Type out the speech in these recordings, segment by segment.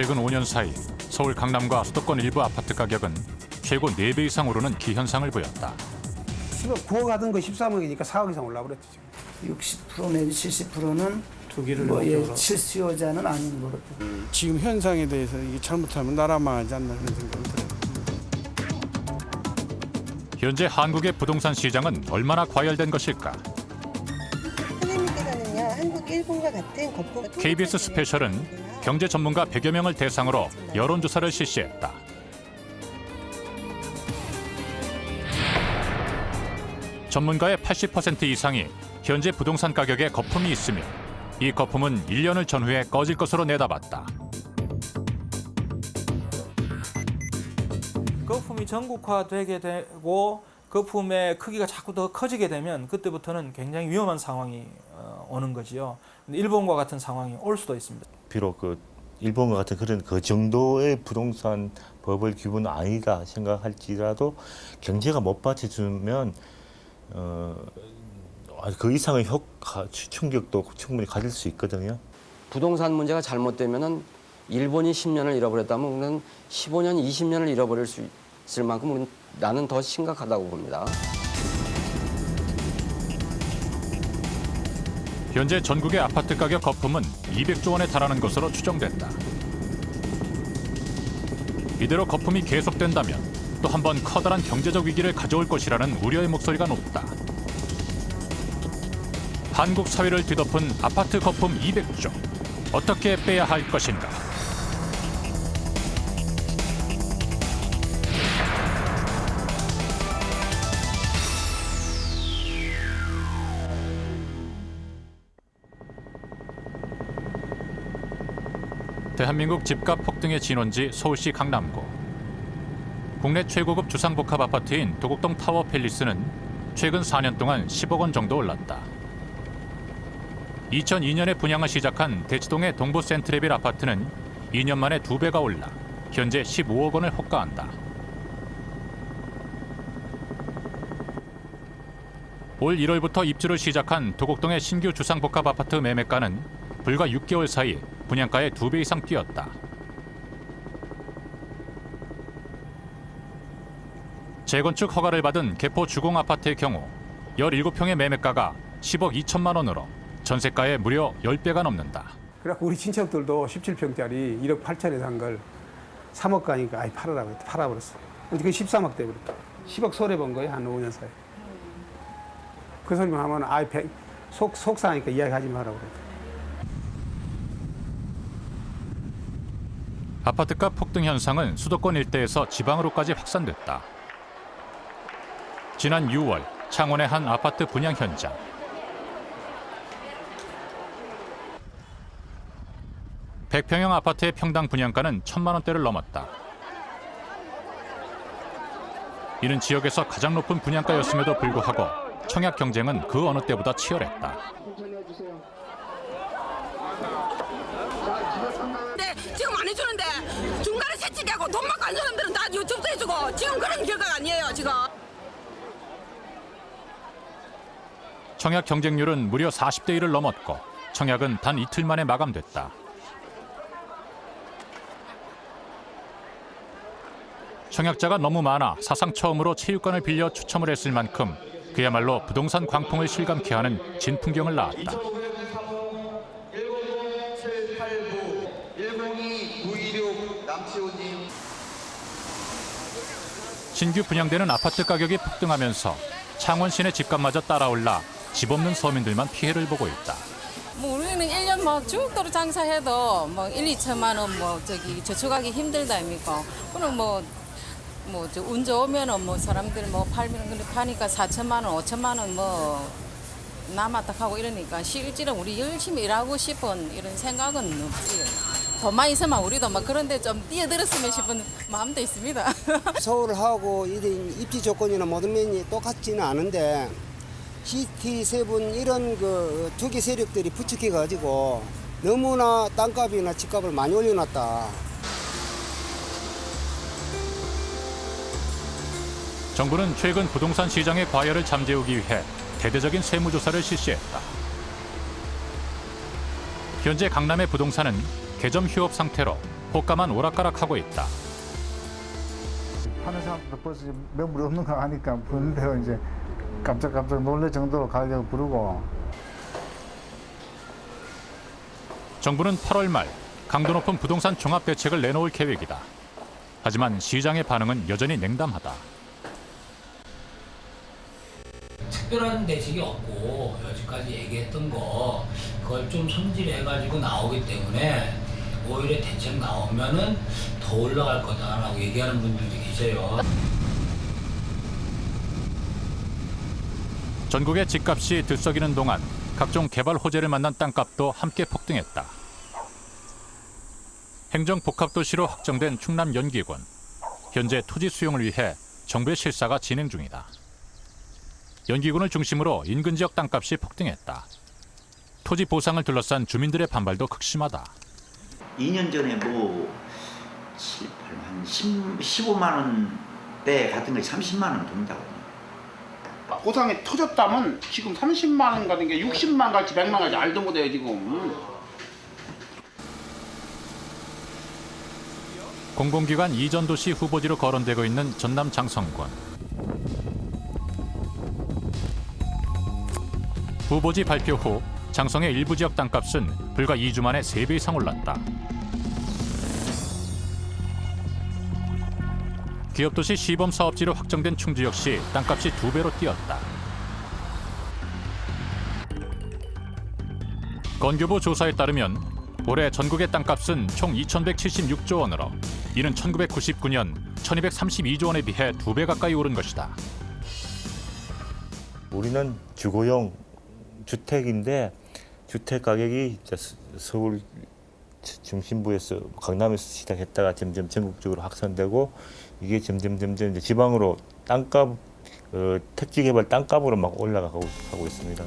최근 5년 사이 서울 강남과 수도권 일부 아파트 가격은 최고 4배 이상 오르는 기현상을 보였다. 10억 9억 하던 거 13억이니까 4억 이상 올라버렸지 지금. 60% 내지 70%는 투기를 실수요자는 아닌 거로. 지금 현상에 대해서 이게 잘못하면 나라 망하지 않나 그런 생각이 들어요. 현재 한국의 부동산 시장은 얼마나 과열된 것일까? 선생님께서는요, 한국, 일본과 같은 거포가 KBS 스페셜은 경제 전문가 100여 명을 대상으로 여론조사를 실시했다. 전문가의 80% 이상이 현재 부동산 가격에 거품이 있으며 이 거품은 1년을 전후에 꺼질 것으로 내다봤다. 거품이 전국화되게 되고 거품의 크기가 자꾸 더 커지게 되면 그때부터는 굉장히 위험한 상황이 오는 거지요. 근데 일본과 같은 상황이 올 수도 있습니다. 비록 일본과 같은 그런 그 정도의 부동산 법을 규범은 아니다 생각할지라도 경제가 못 받쳐주면 그 이상의 효과, 충격도 충분히 가질 수 있거든요. 부동산 문제가 잘못되면은 일본이 10년을 잃어버렸다면 우리는 15년, 20년을 잃어버릴 수 있을 만큼 나는 더 심각하다고 봅니다. 현재 전국의 아파트 가격 거품은 200조 원에 달하는 것으로 추정된다. 이대로 거품이 계속된다면 또 한 번 커다란 경제적 위기를 가져올 것이라는 우려의 목소리가 높다. 한국 사회를 뒤덮은 아파트 거품 200조. 어떻게 빼야 할 것인가? 대한민국 집값 폭등의 진원지 서울시 강남구. 국내 최고급 주상복합 아파트인 도곡동 타워 팰리스는 최근 4년 동안 10억 원 정도 올랐다. 2002년에 분양을 시작한 대치동의 동부 센트레빌 아파트는 2년 만에 2배가 올라 현재 15억 원을 호가한다. 올 1월부터 입주를 시작한 도곡동의 신규 주상복합 아파트 매매가는 불과 6개월 사이 분양가의 2배 이상 뛰었다. 재건축 허가를 받은 개포 주공 아파트의 경우 17평의 매매가가 10억 2천만 원으로 전세가의 무려 10배가 넘는다. 그래갖고 우리 친척들도 17평짜리 1억 8천에 산 걸 3억 가니까 아이 팔아라고 했대. 팔아버렸어. 근데 그게 13억 돼버렸다. 10억 손해본 거예요, 한 5년 사이에. 그 소리만 하면 아이 속상하니까 이야기하지 말라고 그랬대. 아파트값 폭등 현상은 수도권 일대에서 지방으로까지 확산됐다. 지난 6월 창원의 한 아파트 분양 현장. (100평형) 아파트의 평당 분양가는 1,000만 원대를 넘었다. 이는 지역에서 가장 높은 분양가였음에도 불구하고 청약 경쟁은 그 어느 때보다 치열했다. 지금 안 해주는데 중간에 새치기하고 돈 받고 안 사람들은 다 접수해주고 지금 그런 결과가 아니에요 지금. 청약 경쟁률은 무려 40대 1을 넘었고 청약은 단 이틀 만에 마감됐다. 청약자가 너무 많아 사상 처음으로 체육관을 빌려 추첨을 했을 만큼 그야말로 부동산 광풍을 실감케 하는 진풍경을 낳았다. 신규 분양되는 아파트 가격이 폭등하면서 창원 시내 집값마저 따라올라 집 없는 서민들만 피해를 보고 있다. 우리는 1년 죽도록 장사해도 1, 2천만 원 저축하기 힘들다 아닙니까? 그럼 운 좋으면은 사람들이 팔면 근데 파니까 4천만 원, 5천만 원 남았다 하고 이러니까 실제로 우리 열심히 일하고 싶은 이런 생각은 없지. 돈만 있으면 우리도 그런데 좀 뛰어들었으면 싶은 마음도 있습니다. 서울하고 입지 조건이나 모든 면이 똑같지는 않은데 시티 세분 이런 그 투기 세력들이 부추겨가지고 너무나 땅값이나 집값을 많이 올려놨다. 정부는 최근 부동산 시장의 과열을 잠재우기 위해 대대적인 세무조사를 실시했다. 현재 강남의 부동산은 개점 휴업 상태로 호가만 오락가락하고 있다. 하는 사람도 벌써 매물이 없는 거 아니까 부르는데요. 이제 깜짝깜짝 놀랄 정도로 가격 부르고. 정부는 8월 말 강도 높은 부동산 종합 대책을 내놓을 계획이다. 하지만 시장의 반응은 여전히 냉담하다. 특별한 대책이 없고 여지까지 얘기했던 거 그걸 좀 손질해가지고 나오기 때문에 오히려 대책 나오면은 더 올라갈 거다라고 얘기하는 분들도 계세요. 전국의 집값이 들썩이는 동안 각종 개발 호재를 만난 땅값도 함께 폭등했다. 행정복합도시로 확정된 충남 연기군. 현재 토지 수용을 위해 정부의 실사가 진행 중이다. 연기군을 중심으로 인근 지역 땅값이 폭등했다. 토지 보상을 둘러싼 주민들의 반발도 극심하다. 2년 전에 뭐 7, 8만, 15만 원대 같은 거 30만 원 돈다고. 보상이 터졌다면 지금 30만 원 같은 게 60만 갈지 100만 갈지 알도 못해요 지금. 공공기관 이전 도시 후보지로 거론되고 있는 전남 장성군. 후보지 발표 후 장성의 일부 지역 땅값은 불과 2주 만에 3배 이상 올랐다. 기업도시 시범사업지로 확정된 충주 역시 땅값이 2배로 뛰었다. 건교부 조사에 따르면 올해 전국의 땅값은 총 2,176조 원으로 이는 1999년 1,232조 원에 비해 2배 가까이 오른 것이다. 우리는 주거용 주택인데 주택 가격이 서울 중심부에서 강남에서 시작했다가 점점 전국적으로 확산되고 이게 점점 이제 지방으로 땅값 택지 개발 땅값으로 막 올라가고 있습니다.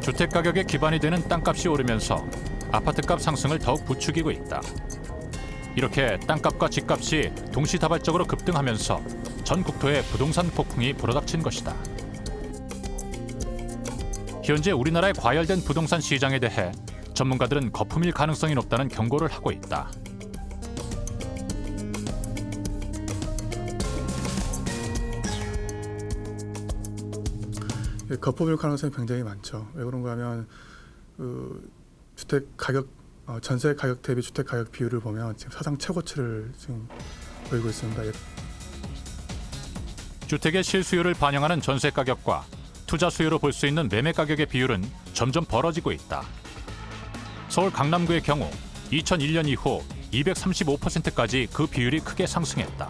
주택 가격의 기반이 되는 땅값이 오르면서 아파트값 상승을 더욱 부추기고 있다. 이렇게 땅값과 집값이 동시다발적으로 급등하면서 전 국토에 부동산 폭풍이 불어닥친 것이다. 현재 우리나라의 과열된 부동산 시장에 대해 전문가들은 거품일 가능성이 높다는 경고를 하고 있다. 거품일 가능성이 굉장히 많죠. 왜 그런가 하면 주택 가격 전세 가격 대비 주택 가격 비율을 보면 지금 사상 최고치를 지금 보이고 있습니다. 주택의 실수요를 반영하는 전세 가격과 투자 수요로 볼 수 있는 매매 가격의 비율은 점점 벌어지고 있다. 서울 강남구의 경우 2001년 이후 235%까지 그 비율이 크게 상승했다.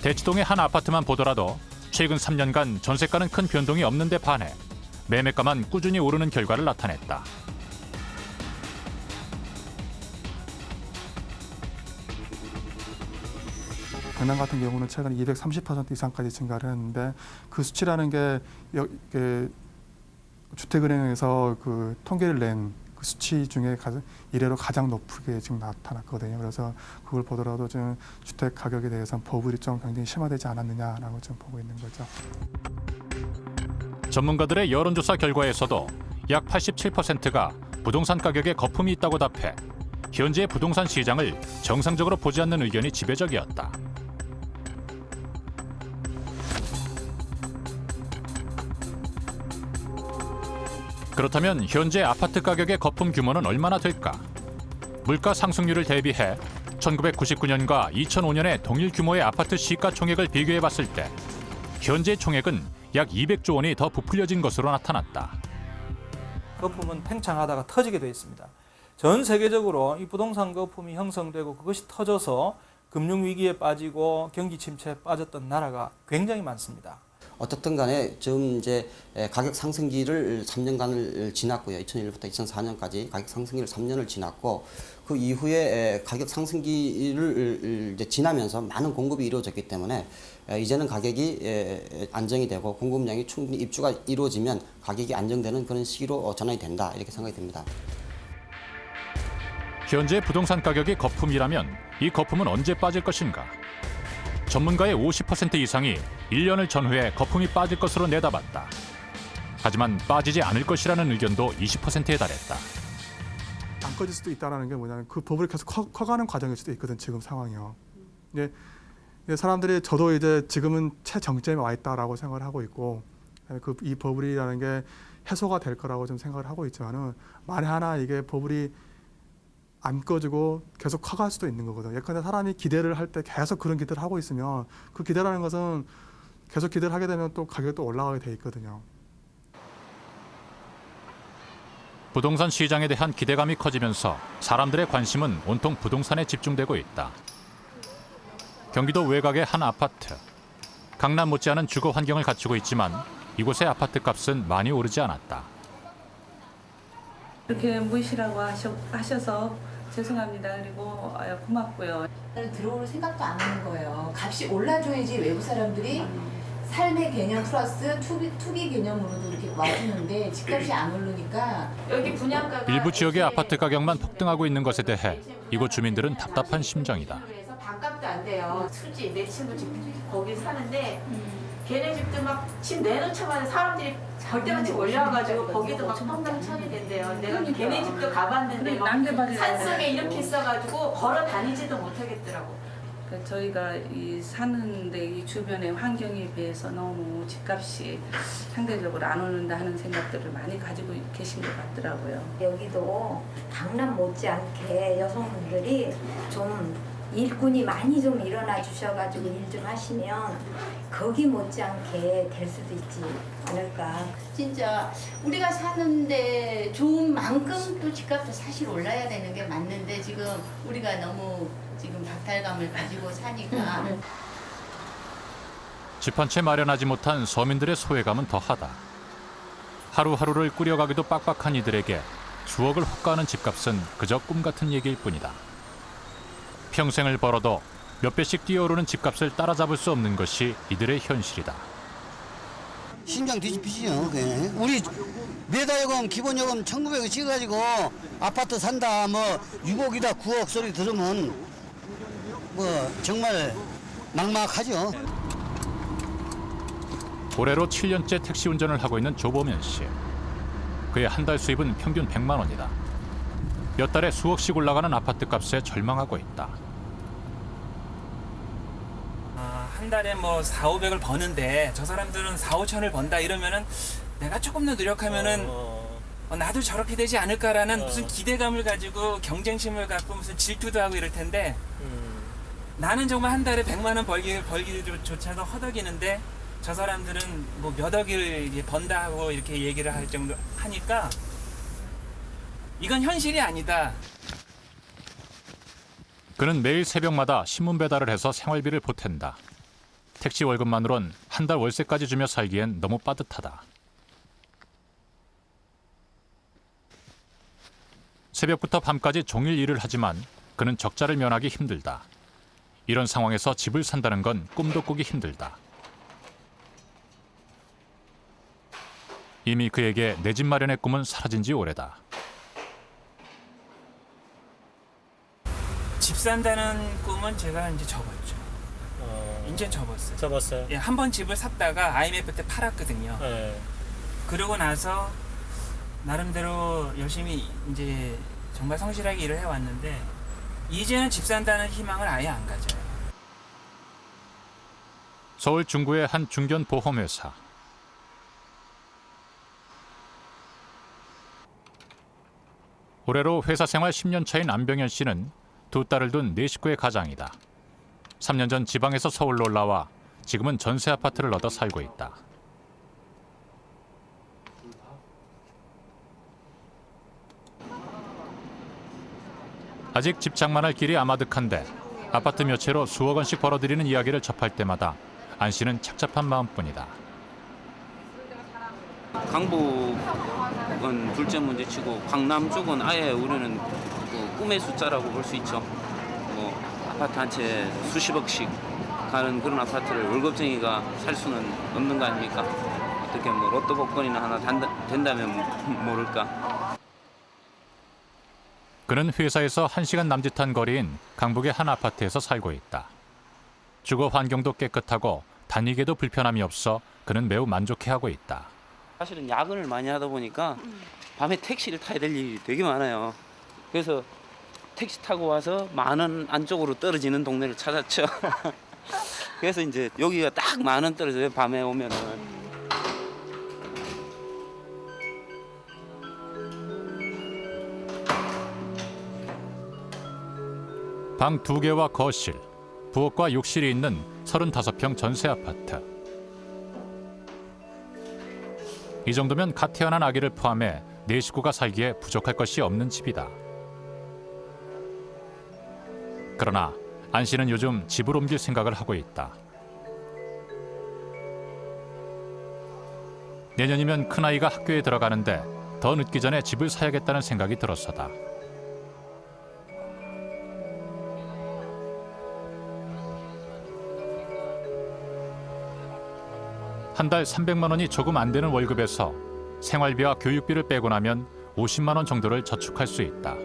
대치동의 한 아파트만 보더라도 최근 3년간 전세가는 큰 변동이 없는 데 반해 매매가만 꾸준히 오르는 결과를 나타냈다. 강남 같은 경우는 최근 230% 이상까지 증가를 했는데 그 수치라는 게 주택은행에서 그 통계를 낸 그 수치 중에 이래로 가장 높게 지금 나타났거든요. 그래서 그걸 보더라도 지금 주택 가격에 대해서는 버블이 좀 굉장히 심화되지 않았느냐라고 좀 보고 있는 거죠. 전문가들의 여론조사 결과에서도 약 87%가 부동산 가격에 거품이 있다고 답해 현재의 부동산 시장을 정상적으로 보지 않는 의견이 지배적이었다. 그렇다면 현재 아파트 가격의 거품 규모는 얼마나 될까? 물가 상승률을 대비해 1999년과 2005년의 동일 규모의 아파트 시가 총액을 비교해 봤을 때 현재 총액은 약 200조 원이 더 부풀려진 것으로 나타났다. 거품은 팽창하다가 터지게 되어 있습니다. 전 세계적으로 이 부동산 거품이 형성되고 그것이 터져서 금융위기에 빠지고 경기 침체에 빠졌던 나라가 굉장히 많습니다. 어떻든 간에 지금 이제 가격 상승기를 3년간을 지났고요. 2001년부터 2004년까지 가격 상승기를 3년을 지났고 그 이후에 가격 상승기를 이제 지나면서 많은 공급이 이루어졌기 때문에 이제는 가격이 안정이 되고 공급량이 충분히 입주가 이루어지면 가격이 안정되는 그런 시기로 전환이 된다 이렇게 생각이 듭니다. 현재 부동산 가격이 거품이라면 이 거품은 언제 빠질 것인가? 전문가의 50% 이상이 1년을 전후에 거품이 빠질 것으로 내다봤다. 하지만 빠지지 않을 것이라는 의견도 20%에 달했다. 바꿔질 수도 있다는 게 뭐냐면 그 버블이 계속 커가는 과정일 수도 있거든 지금 상황이요. 이제 사람들이 저도 이제 지금은 최정점에 와 있다라고 생각을 하고 있고 이 버블이라는 게 해소가 될 거라고 좀 생각을 하고 있지만은 만에 하나 이게 버블이 안 꺼지고 계속 커갈 수도 있는 거거든요. 예컨대 사람이 기대를 할 때 계속 그런 기대를 하고 있으면 그 기대라는 것은 계속 기대를 하게 되면 또 가격이 또 올라가게 돼 있거든요. 부동산 시장에 대한 기대감이 커지면서 사람들의 관심은 온통 부동산에 집중되고 있다. 경기도 외곽의 한 아파트. 강남 못지않은 주거 환경을 갖추고 있지만 이곳의 아파트 값은 많이 오르지 않았다. 이렇게 무시라고 하셔서 죄송합니다. 그리고 고맙고요. 들어올 생각도 안 하는 거예요. 값이 올라줘야지 외부 사람들이 삶의 개념 플러스 투기 개념으로도 이렇게 와주는데 집값이 안 오르니까 여기 분양가가 일부 지역의 아파트 가격만 폭등하고 있는 것에 대해 이곳 주민들은 답답한 심정이다. 반값도 안 돼요. 수지 내 친구 집 거기 사는데 걔네 집도 막 집 내놓자마자 사람들이 절대같이 몰려와가지고 거기도 막 평당천이 된대요. 내가 걔네 집도 가봤는데 막 산속에 이렇게 있어가지고 걸어 다니지도 못하겠더라고. 그러니까 저희가 이 사는데 이 주변의 환경에 비해서 너무 집값이 상대적으로 안 오른다 하는 생각들을 많이 가지고 계신 것 같더라고요. 여기도 강남 못지않게 여성분들이 좀 일꾼이 많이 좀 일어나 주셔가지고 일 좀 하시면 거기 못지않게 될 수도 있지 않을까. 진짜 우리가 사는데 좋은 만큼 또 집값도 사실 올라야 되는 게 맞는데 지금 우리가 너무 지금 박탈감을 가지고 사니까 집 한 채 마련하지 못한 서민들의 소외감은 더하다. 하루하루를 꾸려가기도 빡빡한 이들에게 수억을 헛가는 집값은 그저 꿈 같은 얘기일 뿐이다. 평생을 벌어도 몇 배씩 뛰어오르는 집값을 따라잡을 수 없는 것이 이들의 현실이다. 심장 뒤집히죠. 우리 매달요금 기본요금 1,900원 찍어가지고 아파트 산다 뭐 6억이다 9억 소리 들으면 뭐 정말 막막하죠. 올해로 7년째 택시 운전을 하고 있는 조보면 씨. 그의 한 달 수입은 평균 100만 원이다. 몇 달에 수억씩 올라가는 아파트 값에 절망하고 있다. 한 달에 뭐 4, 500을 버는데 저 사람들은 4, 5천을 번다 이러면은 내가 조금 더 노력하면은 나도 저렇게 되지 않을까라는 무슨 기대감을 가지고 경쟁심을 갖고 무슨 질투도 하고 이럴 텐데 나는 정말 한 달에 100만 원 벌기조차도 허덕이는데 저 사람들은 뭐 몇 억을 번다 하고 이렇게 얘기를 할 정도 하니까 이건 현실이 아니다. 그는 매일 새벽마다 신문 배달을 해서 생활비를 보탠다. 택시 월급만으론 한 달 월세까지 주며 살기엔 너무 빠듯하다. 새벽부터 밤까지 종일 일을 하지만 그는 적자를 면하기 힘들다. 이런 상황에서 집을 산다는 건 꿈도 꾸기 힘들다. 이미 그에게 내 집 마련의 꿈은 사라진 지 오래다. 집 산다는 꿈은 제가 이제 접었죠. 이제 접었어요. 접었어요? 예, 한 번 집을 샀다가 IMF 때 팔았거든요. 네. 그러고 나서 나름대로 열심히 이제 정말 성실하게 일을 해왔는데 이제는 집 산다는 희망을 아예 안 가져요. 서울 중구의 한 중견 보험회사. 올해로 회사 생활 10년 차인 안병현 씨는 두 딸을 둔 네 식구의 가장이다. 3년 전 지방에서 서울로 올라와 지금은 전세 아파트를 얻어 살고 있다. 아직 집 장만할 길이 아마득한데 아파트 몇 채로 수억 원씩 벌어들이는 이야기를 접할 때마다 안 씨는 착잡한 마음뿐이다. 강북은 둘째 문제치고 강남 쪽은 아예 우리는 그 꿈의 숫자라고 볼 수 있죠. 뭐 아파트 한 채 수십억씩 가는 그런 아파트를 월급쟁이가 살 수는 없는 거 아닙니까? 어떻게 뭐 로또 복권이나 하나 된다면 모를까? 그는 회사에서 1시간 남짓한 거리인 강북의 한 아파트에서 살고 있다. 주거 환경도 깨끗하고 다니기에도 불편함이 없어 그는 매우 만족해하고 있다. 사실은 야근을 많이 하다 보니까 밤에 택시를 타야 될 일이 되게 많아요. 그래서 택시 타고 와서 10,000원 안쪽으로 떨어지는 동네를 찾았죠. 그래서 이제 여기가 딱 10,000원 떨어져요. 밤에 오면은. 방 2개와 거실, 부엌과 욕실이 있는 35평 전세 아파트. 이 정도면 갓 태어난 아기를 포함해 4식구가 살기에 부족할 것이 없는 집이다. 그러나 안 씨는 요즘 집을 옮길 생각을 하고 있다. 내년이면 큰아이가 학교에 들어가는데 더 늦기 전에 집을 사야겠다는 생각이 들어서다. 한 달 300만 원이 조금 안 되는 월급에서 생활비와 교육비를 빼고 나면 50만 원 정도를 저축할 수 있다.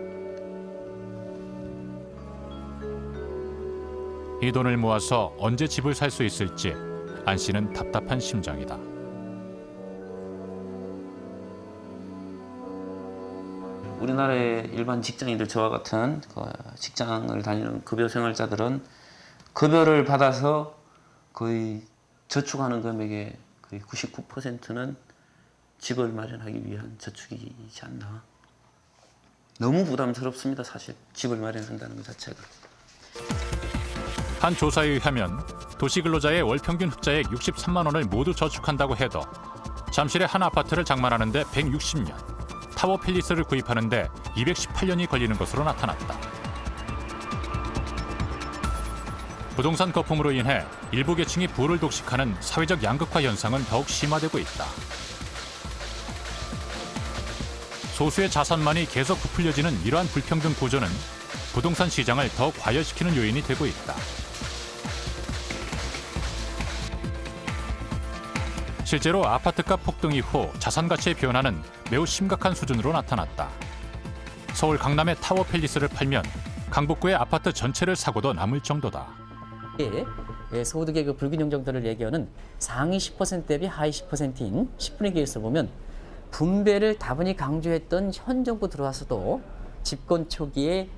이 돈을 모아서 언제 집을 살 수 있을지 안 씨는 답답한 심정이다. 우리나라의 일반 직장인들 저와 같은 직장을 다니는 급여 생활자들은 급여를 받아서 거의 저축하는 금액의 거의 99%는 집을 마련하기 위한 저축이지 않나. 너무 부담스럽습니다, 사실. 집을 마련한다는 것 자체가. 한 조사에 의하면 도시근로자의 월 평균 흑자액 63만 원을 모두 저축한다고 해도 잠실의 한 아파트를 장만하는데 160년, 타워 팰리스를 구입하는데 218년이 걸리는 것으로 나타났다. 부동산 거품으로 인해 일부 계층이 부를 독식하는 사회적 양극화 현상은 더욱 심화되고 있다. 소수의 자산만이 계속 부풀려지는 이러한 불평등 구조는 부동산 시장을 더욱 과열시키는 요인이 되고 있다. 실제로 아파트값 폭등 이후 자산 가치의 변화는 매우 심각한 수준으로 나타났다. 서울 강남의 타워 팰리스를 팔면 강북구의 아파트 전체를 사고도 남을 정도다. 소득의 그 불균형 정도를 얘기하는 상위 10% 대비 하위 10%인 10분의 계에서 보면 분배를 다분히 강조했던 현 정부 들어와서도 집권 초기에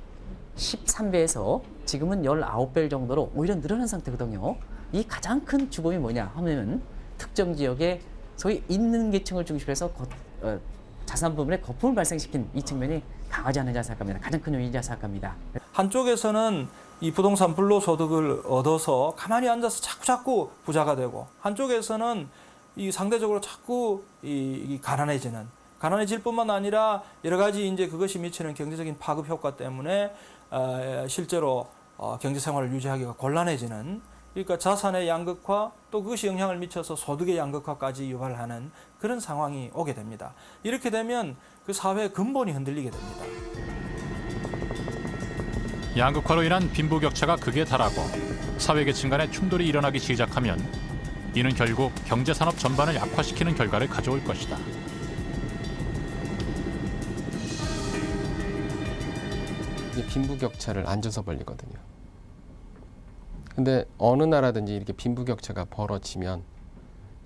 13배에서 지금은 19배 정도로 오히려 늘어난 상태거든요. 이 가장 큰 주범이 뭐냐 하면 특정 지역에 소위 있는 계층을 중심으로 해서 자산 부분에 거품을 발생시킨 이 측면이 강하지 않느냐 생각합니다. 가장 큰 요인이라 생각합니다. 한쪽에서는 이 부동산 불로소득을 얻어서 가만히 앉아서 자꾸 부자가 되고, 한쪽에서는 이 상대적으로 자꾸 이 가난해질 뿐만 아니라 여러 가지 이제 그것이 미치는 경제적인 파급 효과 때문에 실제로 경제 생활을 유지하기가 곤란해지는, 그러니까 자산의 양극화, 또 그것이 영향을 미쳐서 소득의 양극화까지 유발하는 그런 상황이 오게 됩니다. 이렇게 되면 그 사회의 근본이 흔들리게 됩니다. 양극화로 인한 빈부격차가 극에 달하고 사회계층 간의 충돌이 일어나기 시작하면 이는 결국 경제산업 전반을 악화시키는 결과를 가져올 것이다. 이게 빈부격차를 앉아서 벌리거든요. 근데 어느 나라든지 이렇게 빈부격차가 벌어지면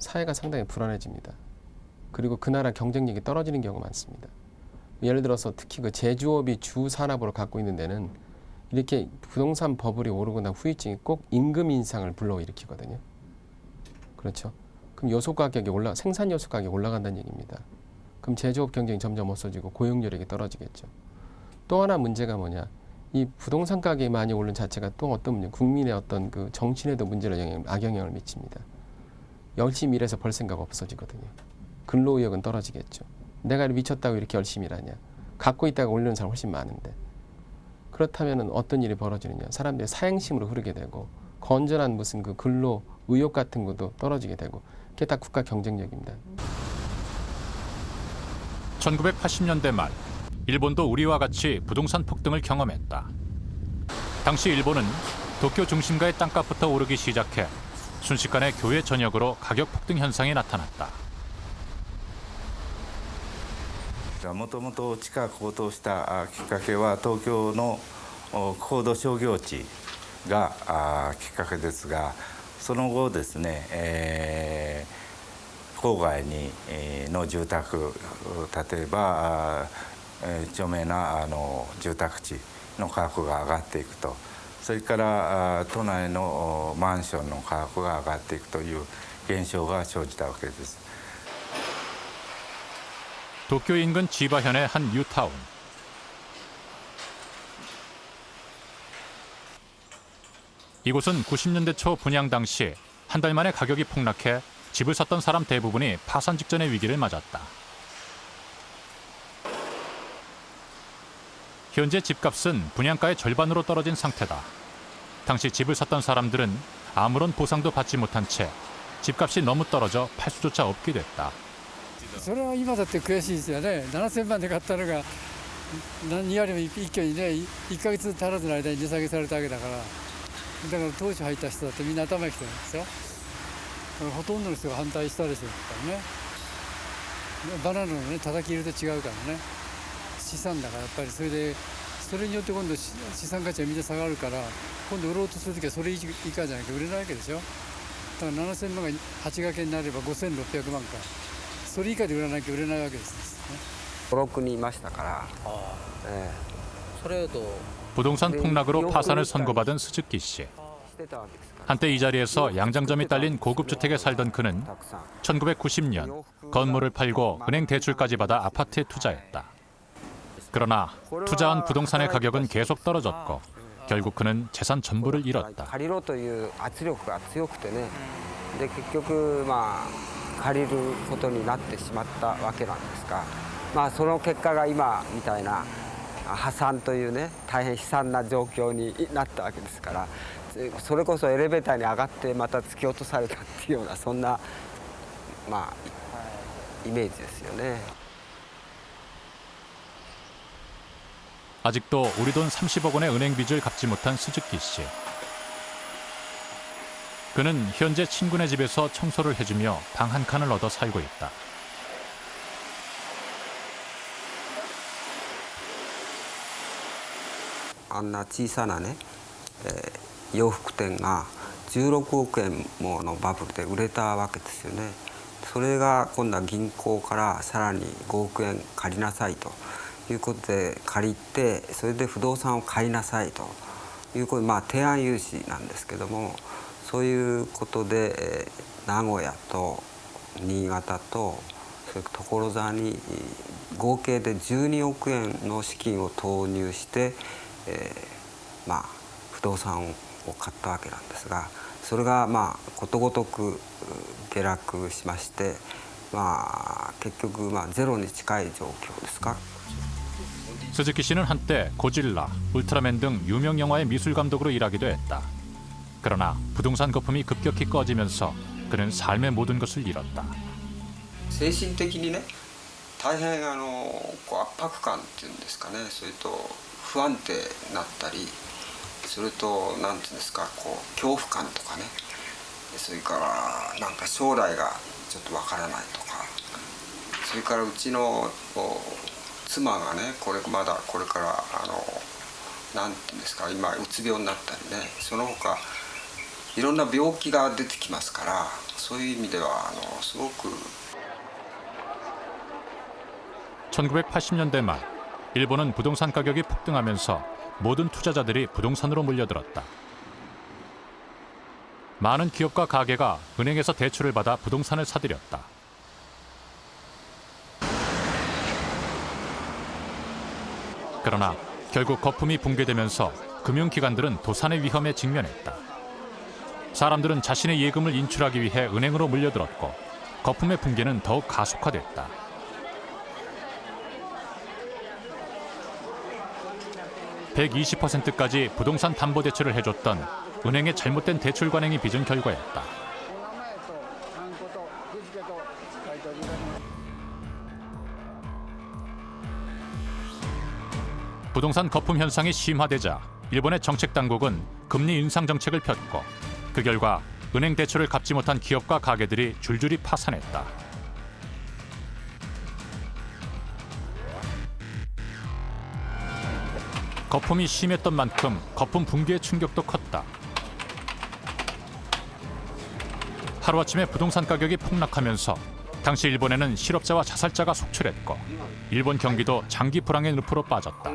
사회가 상당히 불안해집니다. 그리고 그 나라 경쟁력이 떨어지는 경우가 많습니다. 예를 들어서 특히 그 제조업이 주 산업으로 갖고 있는 데는 이렇게 부동산 버블이 오르고 난 후유증이 꼭 임금 인상을 불러일으키거든요. 그렇죠. 그럼 요소 가격이 생산 요소 가격이 올라간다는 얘기입니다. 그럼 제조업 경쟁이 점점 없어지고 고용력이 떨어지겠죠. 또 하나 문제가 뭐냐? 이 부동산 가격이 많이 오른 자체가 또 어떤 문제? 국민의 어떤 그 정신에도 문제를 악영향을 미칩니다. 열심히 일해서 벌 생각 없어지거든요. 근로 의욕은 떨어지겠죠. 내가 미쳤다고 이렇게 열심히 일하냐? 갖고 있다가 올리는 사람 훨씬 많은데. 그렇다면 어떤 일이 벌어지느냐? 사람들이 사행심으로 흐르게 되고 건전한 무슨 그 근로 의욕 같은 것도 떨어지게 되고 그게 다 국가 경쟁력입니다. 1980년대 말 일본도 우리와 같이 부동산 폭등을 경험했다. 당시 일본은 도쿄 중심가의 땅값부터 오르기 시작해 순식간에 교외 전역으로 가격 폭등 현상이 나타났다. もともと地価高騰したきっかけは東京の高度商業地がきっかけですが、その後ですね、郊外にの住宅、例えば著名な住宅地の価格が上がっていくと、それから都内のマンションの価格が上がっていくという現象が生じたわけです。 도쿄 인근 지바현의 한 뉴타운. 이곳은 90년대 초 분양 당시 한 달 만에 가격이 폭락해 집을 샀던 사람 대부분이 파산 직전의 위기를 맞았다. 현재 집값은 분양가의 절반으로 떨어진 상태다. 당시 집을 샀던 사람들은 아무런 보상도 받지 못한 채 집값이 너무 떨어져 팔 수조차 없게 됐다. それは今だって悔しいですよね。7000万で買ったのが何よりも一挙にね、1ヶ月足らずの間に値下げされたわけだから、だから当初入った人だってみんな頭にきてるんですよ。ほとんどの人が反対したでしょうからね。バナナのね叩き入れと違うからね、資産だからやっぱりそれによって今度資産価値がみんな下がるから、今度売ろうとするときはそれ以下じゃなきゃ売れないわけでしょ。だから7000万が8掛けになれば5600万か。 それ以下で売らなきゃ売れないわけですね。 5、6人いましたから。부동산 폭락으로 파산을 선고받은 스즈키 씨. 한때 이 자리에서 양장점이 딸린 고급 주택에 살던 그는 1990년 건물을 팔고 은행 대출까지 받아 아파트에 투자했다. 그러나 투자한 부동산의 가격은 계속 떨어졌고 결국 그는 재산 전부를 잃었다. 借りろという圧力が強くてね。で結局借りることになってしまったわけなんですが、その結果が今みたいな破産というね大変悲惨な状況になったわけですから、それこそエレベーターに上がってまた突き落とされたっていうようなそんなイメージですよね。 아직도 우리 돈 30억 원의 은행 빚을 갚지 못한 스즈키 씨. 그는 현재 친구네 집에서 청소를 해주며 방 한 칸을 얻어 살고 있다. 안나 小さなね、洋服店が16億円ものバブルで売れたわけですよね。それが今度は銀行からさらに5億円借りなさいということで借りて、それで不動産を買いなさいということで、提案融資なんですけども。 そういうことで名古屋と新潟とそれから所沢に合計で12億円の資金を投入して、不動産を買ったわけなんですが、それがことごとく下落しまして、結局ゼロに近い状況ですか。 스즈키 씨는 한때 고질라, 울트라맨 등 유명 영화의 미술 감독으로 일하기도 했다. 그러나 부동산 거품이 급격히 꺼지면서 그는 삶의 모든 것을 잃었다. 精神的にね、大変圧迫感っていうんですかね、それと不安定になったり、それとなんていうんですか、恐怖感とかね、それからなんか将来がちょっとわからないとか、それからうちの妻がね、まだこれからなんていうんですか、今うつ病になったりね、その他 いろんな病気が出てきますから、そういう意味ではすごく 1980년대 말 일본은 부동산 가격이 폭등하면서 모든 투자자들이 부동산으로 몰려들었다. 많은 기업과 가게가 은행에서 대출을 받아 부동산을 사들였다. 그러나 결국 거품이 붕괴되면서 금융기관들은 도산의 위험에 직면했다. 사람들은 자신의 예금을 인출하기 위해 은행으로 몰려들었고 거품의 붕괴는 더욱 가속화됐다. (120%까지) 부동산 담보대출을 해줬던 은행의 잘못된 대출 관행이 빚은 결과였다. 부동산 거품 현상이 심화되자 일본의 정책 당국은 금리 인상 정책을 폈고 그 결과 은행 대출을 갚지 못한 기업과 가게들이 줄줄이 파산했다. 거품이 심했던 만큼 거품 붕괴의 충격도 컸다. 하루아침에 부동산 가격이 폭락하면서 당시 일본에는 실업자와 자살자가 속출했고 일본 경기도 장기 불황의 늪으로 빠졌다.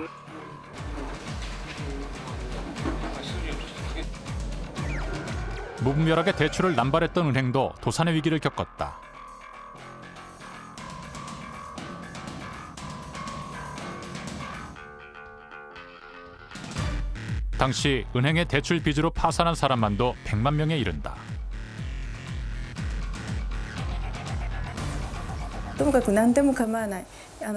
무분별하게 대출을 남발했던 은행도 도산의 위기를 겪었다. 당시 은행의 대출 빚으로 파산한 사람만도 100만 명에 이른다. ともかく何でも構わない、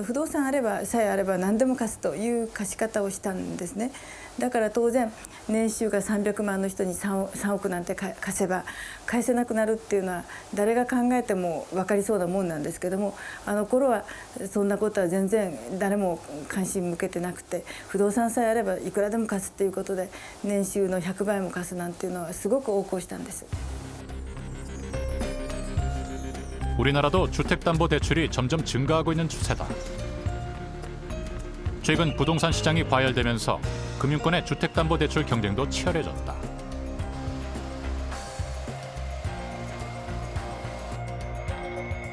不動産さえあれば何でも貸すという貸し方をしたんですね。だから当然年収が300万の人に 3億なんて貸せば返せなくなるっていうのは誰が考えても分かりそうなもんなんですけども、あの頃はそんなことは全然誰も関心向けてなくて、不動産さえあればいくらでも貸すっていうことで年収の100倍も貸すなんていうのはすごく横行したんです。 우리나라도 주택담보대출이 점점 증가하고 있는 추세다. 최근 부동산 시장이 과열되면서 금융권의 주택담보대출 경쟁도 치열해졌다.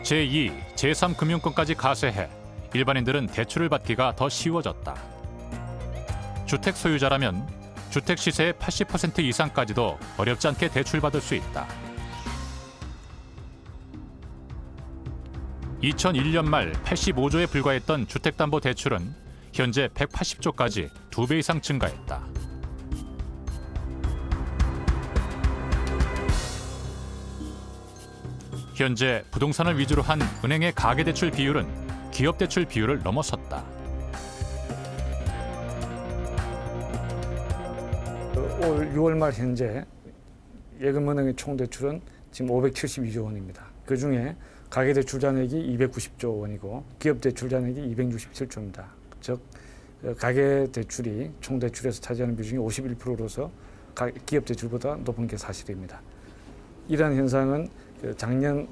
제2, 제3 금융권까지 가세해 일반인들은 대출을 받기가 더 쉬워졌다. 주택 소유자라면 주택 시세의 80% 이상까지도 어렵지 않게 대출받을 수 있다. 2001년 말 85조에 불과했던 주택담보대출은 현재 180조까지 2배 이상 증가했다. 현재 부동산을 위주로 한 은행의 가계대출 비율은 기업대출 비율을 넘어섰다. 올 6월 말 현재 예금은행의 총대출은 지금 572조 원입니다. 그중에 가계대출 잔액이 290조 원이고 기업대출 잔액이 267조입니다. 즉 가계대출이 총대출에서 차지하는 비중이 51%로서 기업대출보다 높은 게 사실입니다. 이러한 현상은 작년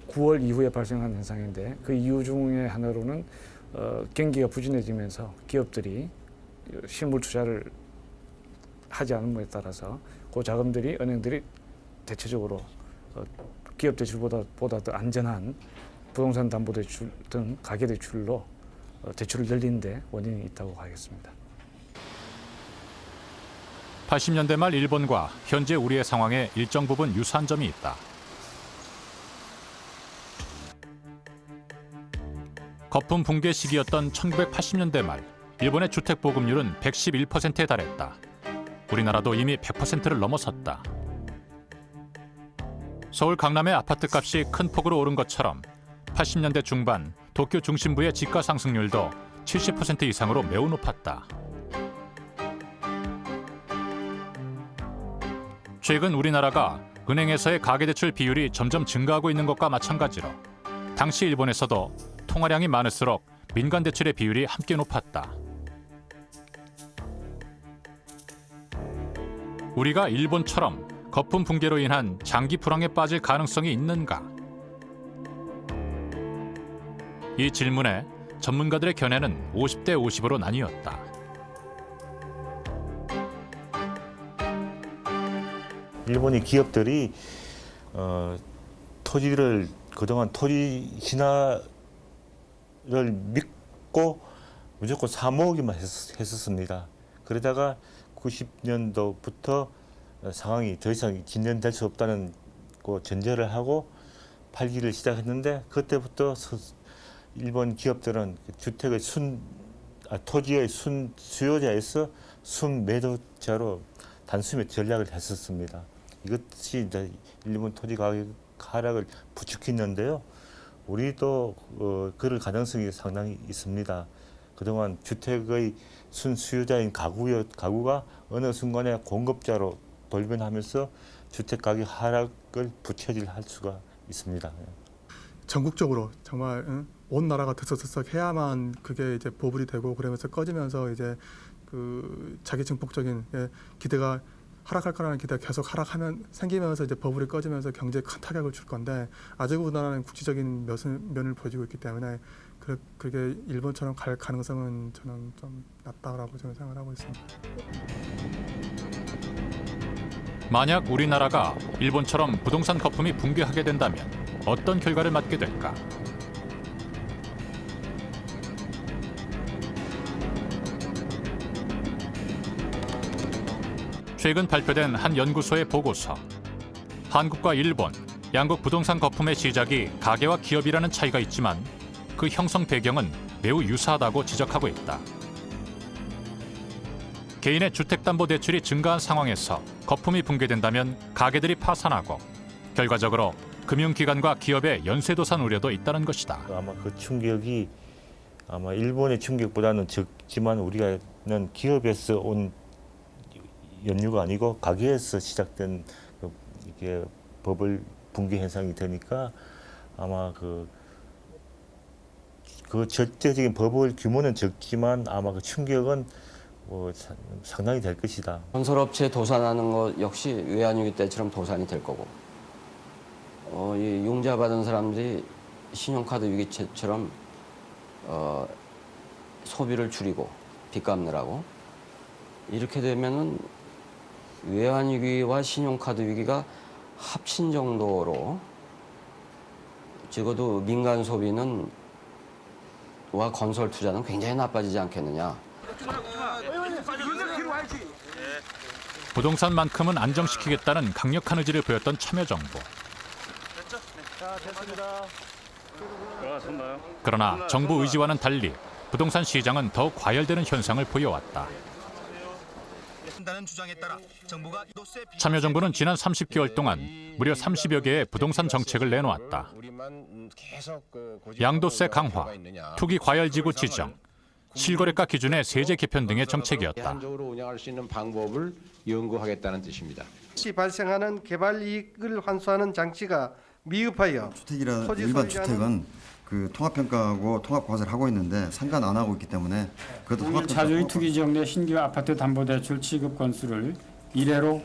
9월 이후에 발생한 현상인데 그 이유 중에 하나로는 경기가 부진해지면서 기업들이 실물 투자를 하지 않음에 따라서 그 자금들이 은행들이 대체적으로 기업 대출보다 더 안전한 부동산 담보대출 등 가계대출로 대출을 늘린 데 원인이 있다고 하겠습니다. 80년대 말 일본과 현재 우리의 상황에 일정 부분 유사한 점이 있다. 거품 붕괴 시기였던 1980년대 말 일본의 주택 보급률은 111%에 달했다. 우리나라도 이미 100%를 넘어섰다. 서울 강남의 아파트값이 큰 폭으로 오른 것처럼 80년대 중반 도쿄 중심부의 집가 상승률도 70% 이상으로 매우 높았다. 최근 우리나라가 은행에서의 가계대출 비율이 점점 증가하고 있는 것과 마찬가지로 당시 일본에서도 통화량이 많을수록 민간 대출의 비율이 함께 높았다. 우리가 일본처럼 거품 붕괴로 인한 장기 불황에 빠질 가능성이 있는가? 이 질문에 전문가들의 견해는 50대 50으로 나뉘었다. 일본의 기업들이 토지를 그동안 토지 신화를 믿고 무조건 사모으기만 했었습니다. 그러다가 90년도부터 상황이 더 이상 진전될 수 없다는 전제를 하고 팔기를 시작했는데 그때부터 일본 기업들은 주택의 토지의 수요자에서 순매도자로 단숨에 전략을 했었습니다. 이것이 이제 일본 토지 가격 하락을 부추기는데요. 우리도 그럴 가능성이 상당히 있습니다. 그동안 주택의 순수요자인 가구가 어느 순간에 공급자로 돌변하면서 주택 가격 하락을 부채질할 수가 있습니다. 전국적으로 정말 온 나라가 들썩들썩 해야만 그게 이제 보불이 되고 그러면서 꺼지면서 이제 그 자기 증폭적인 기대가 하락할 거라는 기대가 계속 생기면서 이제 버블이 꺼지면서 경제에 큰 타격을 줄 건데 아직 우리나라는 국지적인 면을 보여주고 있기 때문에 그게 일본처럼 갈 가능성은 저는 좀 낮다라고 저는 생각을 하고 있습니다. 만약 우리나라가 일본처럼 부동산 거품이 붕괴하게 된다면 어떤 결과를 맞게 될까? 최근 발표된 한 연구소의 보고서. 한국과 일본, 양국 부동산 거품의 시작이 가계와 기업이라는 차이가 있지만 그 형성 배경은 매우 유사하다고 지적하고 있다. 개인의 주택담보대출이 증가한 상황에서 거품이 붕괴된다면 가계들이 파산하고 결과적으로 금융기관과 기업의 연쇄도산 우려도 있다는 것이다. 아마 그 충격이 아마 일본의 충격보다는 적지만 우리가는 기업에서 온 연유가 아니고 가계에서 시작된 이게 버블 붕괴 현상이 되니까 아마 그 절대적인 버블 규모는 적지만 아마 그 충격은 상당히 될 것이다. 건설업체 도산하는 것 역시 외환위기 때처럼 도산이 될 거고, 이 융자 받은 사람들이 신용카드 위기처럼 소비를 줄이고 빚 갚느라고 이렇게 되면은 외환위기와 신용카드 위기가 합친 정도로 적어도 민간 소비는 와 건설 투자는 굉장히 나빠지지 않겠느냐. 부동산만큼은 안정시키겠다는 강력한 의지를 보였던 참여정부. 그러나 정부 의지와는 달리 부동산 시장은 더욱 과열되는 현상을 보여왔다. 참여정부는 지난 30개월 동안 무려 30여 개의 부동산 정책을 내놓았다. 양도세 강화, 투기 과열지구 지정, 실거래가 기준의 세제 개편 등의 정책이었다. 대안적으로 운영할 수 있는 방법을 연구하겠다는 뜻입니다. 발생하는 개발 이익을 환수하는 장치가 미흡하여 주택이라 일반 주택은 그 통합평가하고 통합과세를 하고 있는데 상관 안 하고 있기 때문에 그것도 통합평가. 자주의 투기 지역 내 신규 아파트 담보대출 취급 건수를 1회로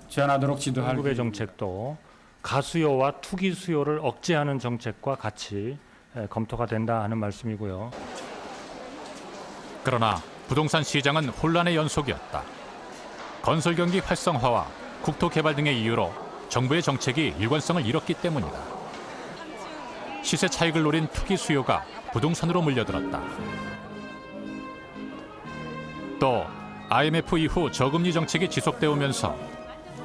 제한하도록 지도할. 정부의 정책도 가수요와 투기 수요를 억제하는 정책과 같이 검토가 된다 하는 말씀이고요. 그러나 부동산 시장은 혼란의 연속이었다. 건설 경기 활성화와 국토 개발 등의 이유로 정부의 정책이 일관성을 잃었기 때문이다. 시세 차익을 노린 투기 수요가 부동산으로 몰려들었다. 또 IMF 이후 저금리 정책이 지속돼 오면서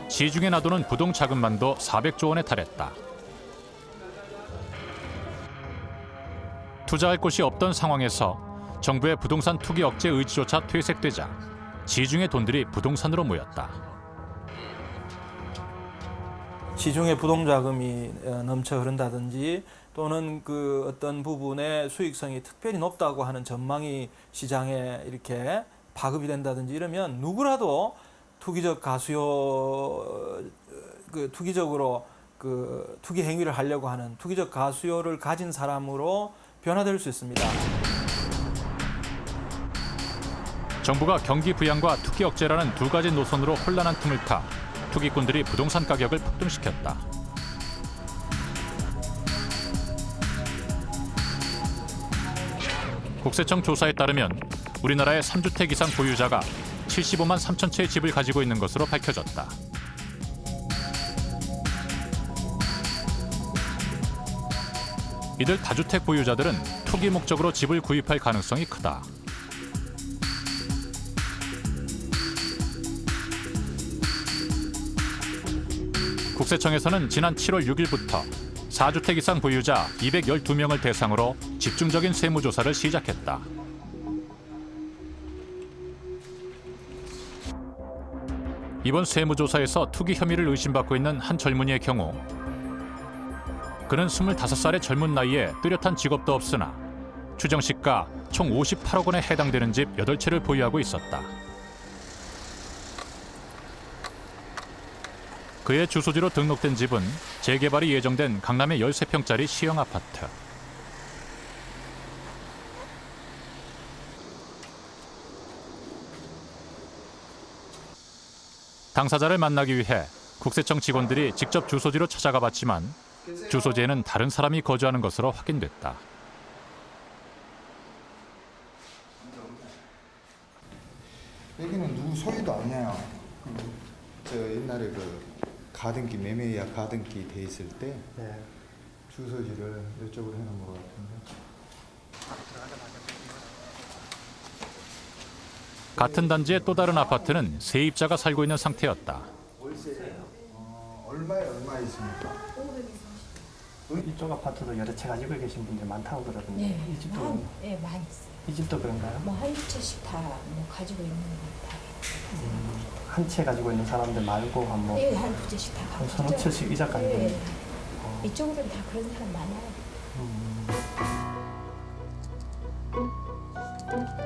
시중에 놔두는 부동 자금만도 400조 원에 달했다. 투자할 곳이 없던 상황에서 정부의 부동산 투기 억제 의지조차 퇴색되자 시중의 돈들이 부동산으로 모였다. 시중에 부동자금이 넘쳐 흐른다든지 또는 그 어떤 부분의 수익성이 특별히 높다고 하는 전망이 시장에 이렇게 파급이 된다든지 이러면 누구라도 투기적 가수요, 투기적으로 투기 행위를 하려고 하는 투기적 가수요를 가진 사람으로 변화될 수 있습니다. 정부가 경기 부양과 투기 억제라는 두 가지 노선으로 혼란한 틈을 타 투기꾼들이 부동산 가격을 폭등시켰다. 국세청 조사에 따르면 우리나라의 3주택 이상 보유자가 75만 3천 채의 집을 가지고 있는 것으로 밝혀졌다. 이들 다주택 보유자들은 투기 목적으로 집을 구입할 가능성이 크다. 국세청에서는 지난 7월 6일부터 4주택 이상 보유자 212명을 대상으로 집중적인 세무조사를 시작했다. 이번 세무조사에서 투기 혐의를 의심받고 있는 한 젊은이의 경우 그는 25살의 젊은 나이에 뚜렷한 직업도 없으나 추정시가 총 58억 원에 해당되는 집 8채를 보유하고 있었다. 그의 주소지로 등록된 집은 재개발이 예정된 강남의 13평짜리 시형 아파트. 당사자를 만나기 위해 국세청 직원들이 직접 주소지로 찾아가 봤지만 주소지에는 다른 사람이 거주하는 것으로 확인됐다. 여기는 누구 소유도 아니에요. 저 옛날에 가등기 매매야 가등기 돼 있을 때 주소지를 이쪽으로 해놓은 것 같은데. 같은 단지의 또 다른 아파트는 세입자가 살고 있는 상태였다. 얼마에 얼마 있습니까? 이쪽 아파트도 여러 채 가지고 계신 분들 많다고 그러던데 네, 이 집도 많이 있어요. 이 집도 그런가요? 뭐 한 채씩 다 뭐 가지고 있는 거 다. 한 채 가지고 있는 사람들 말고 한번 예, 한 두 채씩 다 한 가지고 서너 채씩 이자 가지고 있는. 이쪽으로는 다 그런 사람 많아요.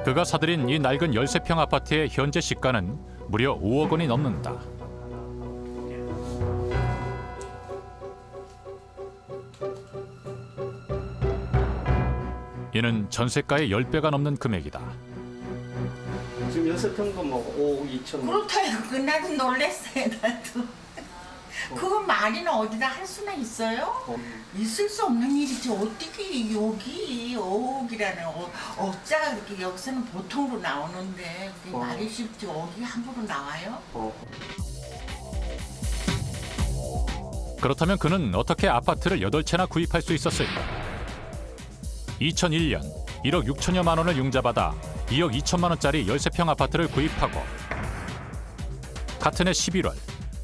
그가 사들인 이 낡은 13평 아파트의 현재 시가는 무려 5억 원이 넘는다. 이는 전세가의 10배가 넘는 금액이다. 지금 6평도 뭐 5억 2천. 그렇다고 나도 놀랬어요. 나도. 그건 말이나 어디다 할 수나 있어요? 있을 수 없는 일이지. 어떻게 여기 5억이라는 억자가 그렇게 여기서는 보통으로 나오는데 그게 말이 쉽지. 여기 함부로 나와요? 그렇다면 그는 어떻게 아파트를 8채나 구입할 수 있었을까? 2001년 1억 6천여만 원을 융자받아 2억 2천만 원짜리 13평 아파트를 구입하고 같은 해 11월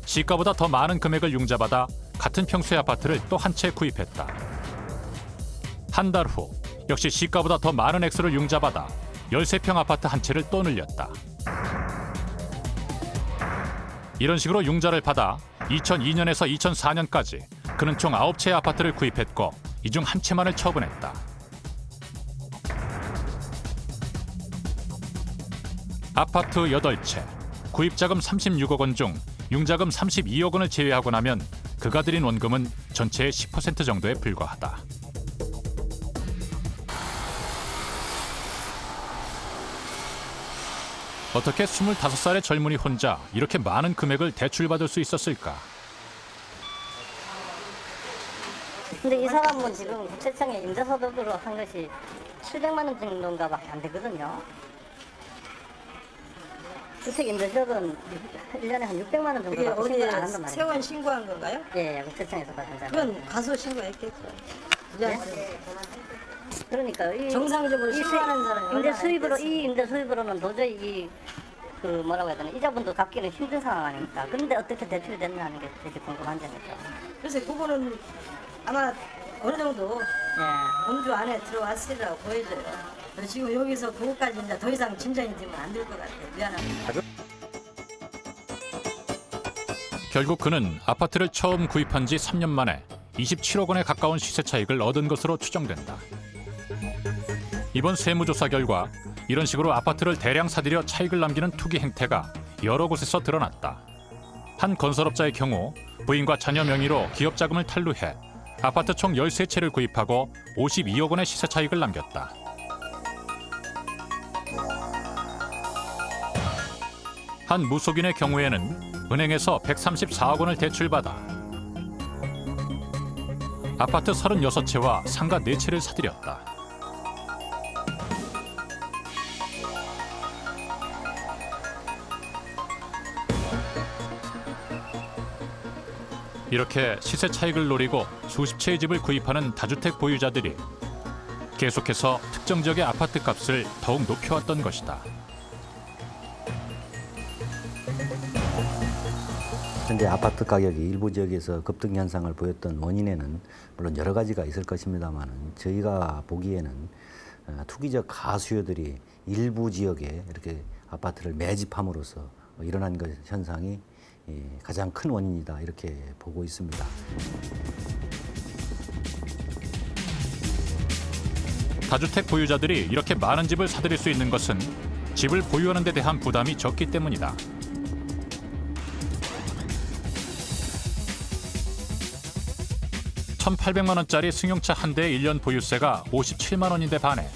시가보다 더 많은 금액을 융자받아 같은 평수의 아파트를 또 한 채 구입했다. 한 달 후 역시 시가보다 더 많은 액수를 융자받아 13평 아파트 한 채를 또 늘렸다. 이런 식으로 융자를 받아 2002년에서 2004년까지 그는 총 9채의 아파트를 구입했고 이 중 한 채만을 처분했다. 아파트 8채, 구입자금 36억 원 중 융자금 32억 원을 제외하고 나면 그가 들인 원금은 전체의 10% 정도에 불과하다. 어떻게 25살의 젊은이 혼자 이렇게 많은 금액을 대출받을 수 있었을까? 근데 이 사람은 지금 구체청에 임대소득으로 한 것이 700만 원 정도인가밖에 안 되거든요. 주택 임대소득은 1년에 한 600만 원 정도 그게 신고를 안 어디에 한단 말이에요. 세원 신고한 건가요? 예, 구체청에서 받은 사람. 그건 가서 신고했겠죠. 그러니까 이 정상적으로 신고하는 사람이 임대 얼마나 수입으로 있겠어요? 이 임대 수입으로는 도저히 그 뭐라고 해야 되나 이자분도 갚기는 힘든 상황 아닙니까? 그런데 어떻게 대출이 됐나 하는 게 되게 궁금한 점이죠. 그래서 그거는 아마 어느 정도 공주 안에 들어왔으리라고 보여져요. 그래서 지금 여기서 그것까지 이제 더 이상 진전이 되면 안 될 것 같아요. 미안합니다. 결국 그는 아파트를 처음 구입한 지 3년 만에 27억 원에 가까운 시세 차익을 얻은 것으로 추정된다. 이번 세무조사 결과 이런 식으로 아파트를 대량 사들여 차익을 남기는 투기 행태가 여러 곳에서 드러났다. 한 건설업자의 경우 부인과 자녀 명의로 기업 자금을 탈루해 아파트 총 13채를 구입하고 52억 원의 시세 차익을 남겼다. 한 무속인의 경우에는 은행에서 134억 원을 대출받아 아파트 36채와 상가 4채를 사들였다. 이렇게 시세 차익을 노리고 수십 채의 집을 구입하는 다주택 보유자들이 계속해서 특정 지역의 아파트 값을 더욱 높여왔던 것이다. 현재 아파트 가격이 일부 지역에서 급등 현상을 보였던 원인에는 물론 여러 가지가 있을 것입니다만 저희가 보기에는 투기적 가수요들이 일부 지역에 이렇게 아파트를 매집함으로써 일어난 것 현상이 가장 큰 원인이다 이렇게 보고 있습니다. 다주택 보유자들이 이렇게 많은 집을 사들일 수 있는 것은 집을 보유하는 데 대한 부담이 적기 때문이다. (1,800만 원짜리) 승용차 한 대의 1년 보유세가 57만 원인데 반해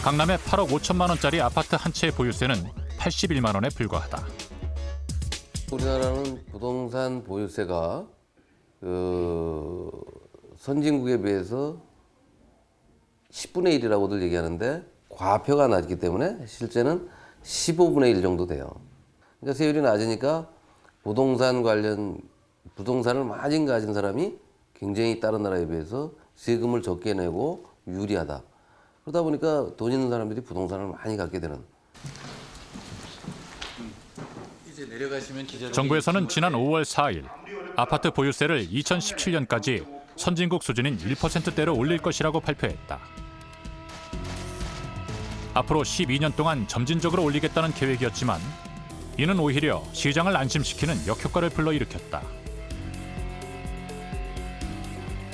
강남의 8억 5천만 원짜리 아파트 한 채의 보유세는 81만 원에 불과하다. 우리나라는 부동산 보유세가 선진국에 비해서 10분의 1이라고들 얘기하는데 과표가 낮기 때문에 실제는 15분의 1 정도 돼요. 그러니까 세율이 낮으니까 부동산 관련 부동산을 많이 가진 사람이 굉장히 다른 나라에 비해서 세금을 적게 내고 유리하다. 그러다 보니까 돈 있는 사람들이 부동산을 많이 갖게 되는. 정부에서는 지난 5월 4일 아파트 보유세를 2017년까지 선진국 수준인 1%대로 올릴 것이라고 발표했다. 앞으로 12년 동안 점진적으로 올리겠다는 계획이었지만 이는 오히려 시장을 안심시키는 역효과를 불러일으켰다.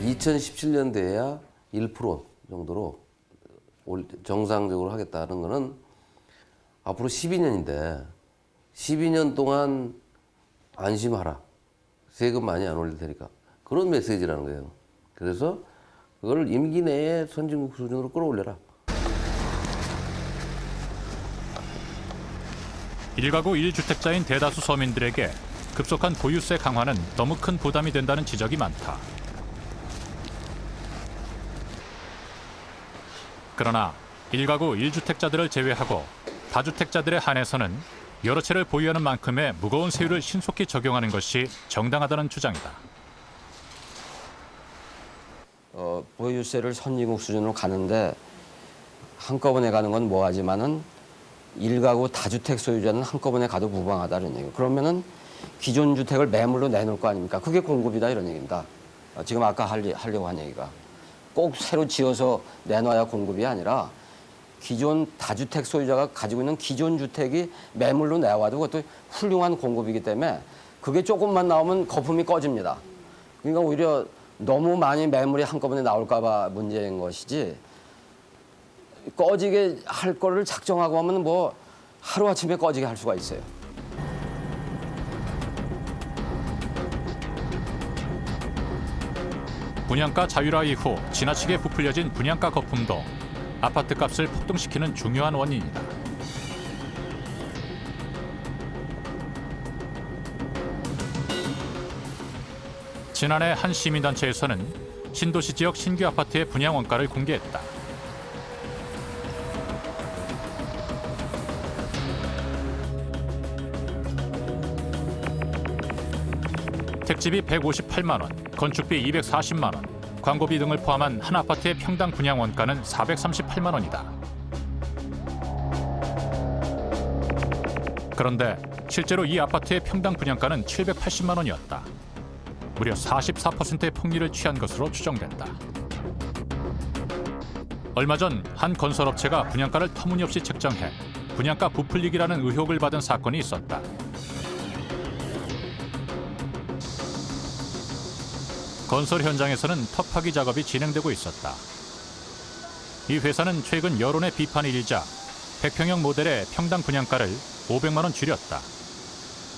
2017년대에야 1% 정도로 정상적으로 하겠다는 거는 앞으로 12년인데 12년 동안 안심하라. 세금 많이 안 올릴 테니까. 그런 메시지라는 거예요. 그래서 그걸 임기 내에 선진국 수준으로 끌어올려라. 1가구 1주택자인 대다수 서민들에게 급속한 보유세 강화는 너무 큰 부담이 된다는 지적이 많다. 그러나 1가구 1주택자들을 제외하고 다주택자들에 한해서는 여러 채를 보유하는 만큼의 무거운 세율을 신속히 적용하는 것이 정당하다는 주장이다. 보유세를 선진국 수준으로 가는데 한꺼번에 가는 건 뭐하지만은 1가구 다주택 소유자는 한꺼번에 가도 무방하다는 얘기예요. 그러면은 기존 주택을 매물로 내놓을 거 아닙니까? 그게 공급이다 이런 얘기입니다. 지금 아까 하려고 한 얘기가 꼭 새로 지어서 내놔야 공급이 아니라 기존 다주택 소유자가 가지고 있는 기존 주택이 매물로 내와도 그것도 훌륭한 공급이기 때문에 그게 조금만 나오면 거품이 꺼집니다. 그러니까 오히려 너무 많이 매물이 한꺼번에 나올까 봐 문제인 것이지 꺼지게 할 거를 작정하고 하면 뭐 하루아침에 꺼지게 할 수가 있어요. 분양가 자율화 이후 지나치게 부풀려진 분양가 거품도 아파트 값을 폭등시키는 중요한 원인이다. 지난해 한 시민단체에서는 신도시 지역 신규 아파트의 분양 원가를 공개했다. 택지비 158만 원, 건축비 240만 원, 광고비 등을 포함한 한 아파트의 평당 분양 원가는 438만 원이다. 그런데 실제로 이 아파트의 평당 분양가는 780만 원이었다. 무려 44%의 폭리를 취한 것으로 추정된다. 얼마 전 한 건설업체가 분양가를 터무니없이 책정해 분양가 부풀리기라는 의혹을 받은 사건이 있었다. 건설 현장에서는 턱파기 작업이 진행되고 있었다. 이 회사는 최근 여론의 비판이 일자 100평형 모델의 평당 분양가를 500만 원 줄였다.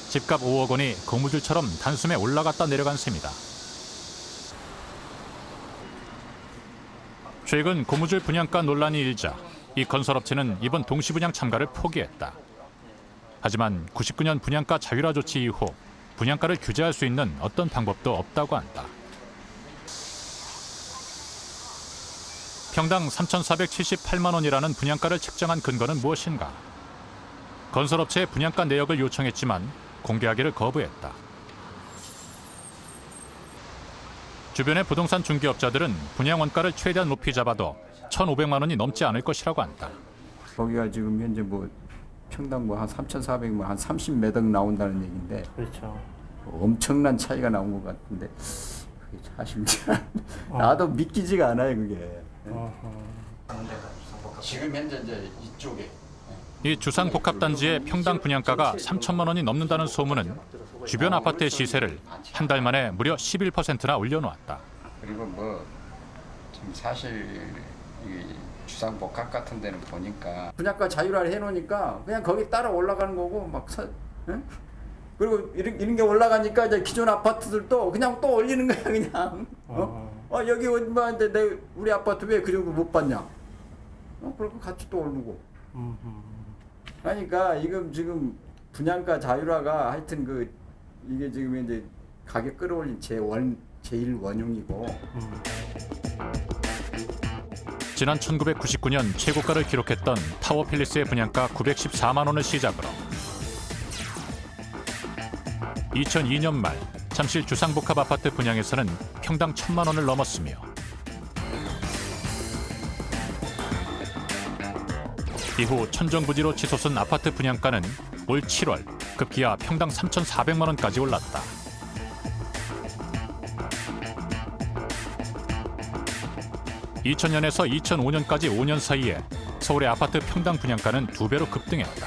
집값 5억 원이 고무줄처럼 단숨에 올라갔다 내려간 셈이다. 최근 고무줄 분양가 논란이 일자 이 건설업체는 이번 동시분양 참가를 포기했다. 하지만 99년 분양가 자율화 조치 이후 분양가를 규제할 수 있는 어떤 방법도 없다고 한다. 평당 3,478만 원이라는 분양가를 책정한 근거는 무엇인가? 건설업체의 분양가 내역을 요청했지만 공개하기를 거부했다. 주변의 부동산 중개업자들은 분양 원가를 최대한 높이 잡아도 1,500만 원이 넘지 않을 것이라고 한다. 거기가 지금 현재 뭐 평당 뭐 한 3,400만 한 30매덕 나온다는 얘기인데 그렇죠. 엄청난 차이가 나온 것 같은데 그게 사실 나도 믿기지가 않아요 그게. 지금 현재 이제 이쪽에 이 주상복합단지의 평당 분양가가 3천만 원이 넘는다는 소문은 주변 아파트의 시세를 한 달 만에 무려 11%나 올려놓았다. 그리고 뭐 지금 사실 이 주상복합 같은 데는 보니까 분양가 자율화를 해놓으니까 그냥 거기 따라 올라가는 거고 막 응? 그리고 이런 게 올라가니까 이제 기존 아파트들도 그냥 또 올리는 거야 그냥. 여기 얼마인데 우리 아파트 왜 그 정도 못 받냐? 그리고 같이 또 오르고. 그러니까 지금 분양가 자율화가 하여튼 이게 지금 이제 가격 끌어올린 제일 원흉이고. 지난 1999년 최고가를 기록했던 타워팰리스의 분양가 914만 원을 시작으로 2002년 말 잠실 주상복합 아파트 분양에서는 평당 1,000만 원을 넘었으며 이후 천정부지로 치솟은 아파트 분양가는 올 7월 급기야 평당 3,400만 원까지 올랐다. (2000년에서 2005년까지) 5년 사이에 서울의 아파트 평당 분양가는 2배로 급등했다.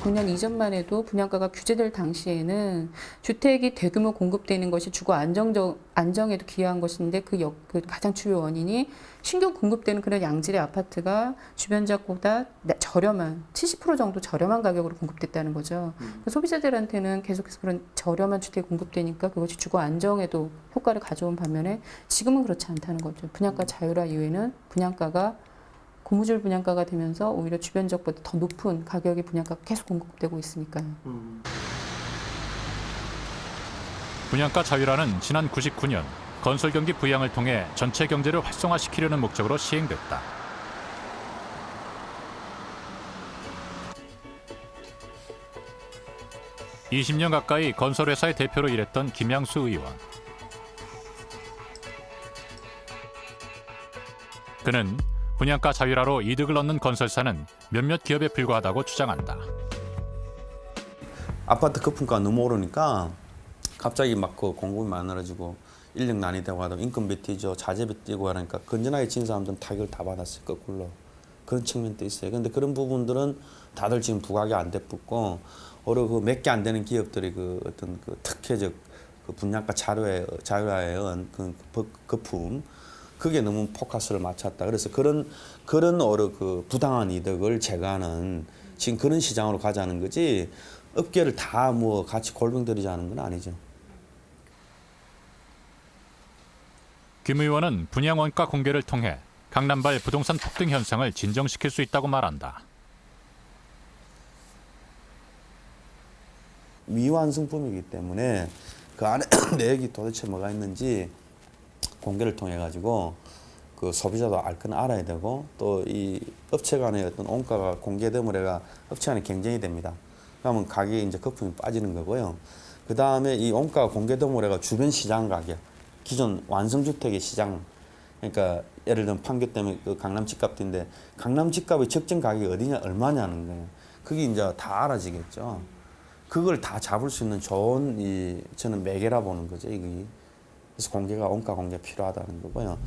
99년 이전만 해도 분양가가 규제될 당시에는 주택이 대규모 공급되는 것이 주거 안정에도 기여한 것인데 그 가장 주요 원인이 신규 공급되는 그런 양질의 아파트가 주변 지역보다 저렴한 70% 정도 저렴한 가격으로 공급됐다는 거죠. 소비자들한테는 계속해서 그런 저렴한 주택이 공급되니까 그것이 주거 안정에도 효과를 가져온 반면에 지금은 그렇지 않다는 거죠. 분양가 자율화 이후에는 분양가가 고무줄 분양가가 되면서 오히려 주변 지역보다 더 높은 가격의 분양가가 계속 공급되고 있으니까요. 분양가 자율화는 지난 99년 건설경기 부양을 통해 전체 경제를 활성화시키려는 목적으로 시행됐다. (20년) 가까이 건설회사의 대표로 일했던 김양수 의원. 그는 분양가 자율화로 이득을 얻는 건설사는 몇몇 기업에 불과하다고 주장한다. 아파트 거품가가 너무 오르니까 갑자기 막 그 공급이 많아지고 인력난이 되고 하다 인건비 뛰죠, 자재비 뛰고 하니까 건전하게 진 사람들은 타격을 다 받았어요. 거꾸로. 그런 측면도 있어요. 그런데 그런 부분들은 다들 지금 부각이 안 됐고 오히려 그 몇 개 안 되는 기업들이 그 어떤 그 특혜적 그 분양가 자율화에 의한 그 거품 그게 너무 포커스를 맞췄다. 그래서 그런 어려 그 부당한 이득을 제거하는 지금 그런 시장으로 가자는 거지 업계를 다 뭐 같이 골병들이자는 건 아니죠. 김 의원은 분양 원가 공개를 통해 강남발 부동산 폭등 현상을 진정시킬 수 있다고 말한다. 미완성품이기 때문에 그 안에 내역이 도대체 뭐가 있는지 공개를 통해 가지고 그 소비자도 알 건 알아야 되고 또 이 업체 간의 어떤 원가가 공개됨으로가 업체 간의 경쟁이 됩니다. 그러면 가격이 이제 거품이 빠지는 거고요. 그 다음에 이 원가가 공개됨으로가 주변 시장 가격, 기존 완성주택의 시장, 그러니까 예를 들면 판교 때문에 그 강남 집값인데 강남 집값의 적정 가격이 어디냐 얼마냐는 거예요. 그게 이제 다 알아지겠죠. 그걸 다 잡을 수 있는 좋은 저는 매개라 보는 거죠. 이게. 그래서 원가 공개가 필요하다는 거고요.